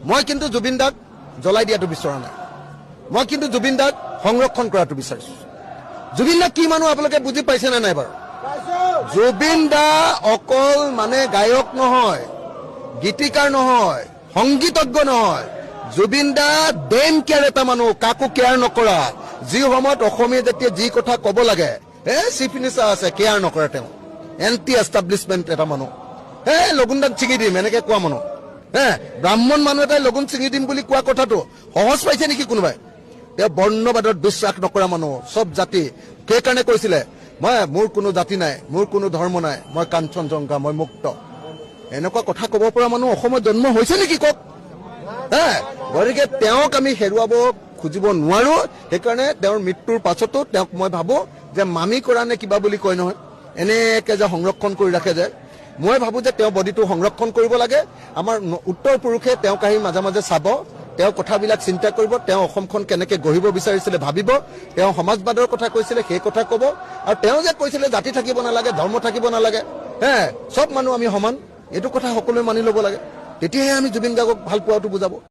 মই কিন্তু জুবিন দাক জ্বলাই দিয়াটো বিচৰা নাই মই কিন্তু জুবিন দাক সংৰক্ষণ কৰাটো বিচাৰিছো জুবিন দা কি মানুহ আপোনালোকে বুজি পাইছে নে নাই বাৰু জুবিন দা অকল মানে গায়ক নহয় গীতিকাৰ নহয় সংগীতজ্ঞ নহয় জুবিন দা দেন কেয়াৰ এটা মানুহ কাকো কেয়াৰ নকৰা যি সময়ত অসমীয়া জাতিয়ে যি কথা ক'ব লাগে চিফ মিনিষ্টাৰ আছে কেয়াৰ নকৰে তেওঁ এণ্টি এষ্টাব্লিছমেণ্ট এটা মানুহ লগুণ দাক ছিঙি দিম এনেকে কোৱা মানুহ ব্ৰাহ্মণ মানুহ এটাই লগুণ ছিঙি দিম বুলি কোৱা কথাটো সহজ পাইছে নেকি কোনোবাই তেওঁ বৰ্ণবাদত বিশ্বাস নকৰা মানুহ চব জাতি সেইকাৰণে কৈছিলে মোৰ কোনো জাতি নাই মোৰ কোনো ধৰ্ম নাই মই কাঞ্চনজংঘা মই মুক্ত এনেকুৱা কথা ক'ব পৰা মানুহ অসমত জন্ম হৈছে নেকি কওক গতিকে তেওঁক আমি হেৰুৱাব খুজিব নোৱাৰো সেইকাৰণে তেওঁৰ মৃত্যুৰ পাছতো তেওঁক মই ভাবো যে মামি কৰা নে কিবা বুলি কয় নহয় এনেকে যে সংৰক্ষণ কৰি ৰাখে যে মই ভাবো যে তেওঁ বডিটো সংৰক্ষণ কৰিব লাগে আমাৰ উত্তৰ পুৰুষে তেওঁক আহি মাজে মাজে চাব তেওঁ কথাবিলাক চিন্তা কৰিব তেওঁ অসমখন কেনেকে গঢ়িব বিচাৰিছিলে ভাবিব তেওঁ সমাজবাদৰ কথা কৈছিলে সেই কথা ক'ব আৰু তেওঁ যে কৈছিলে জাতি থাকিব নালাগে ধৰ্ম থাকিব নালাগে চব মানুহ আমি সমান এইটো কথা সকলোৱে মানি ল'ব লাগে তেতিয়াহে আমি জুবিন গাৰ্গক ভাল পোৱাটো বুজাব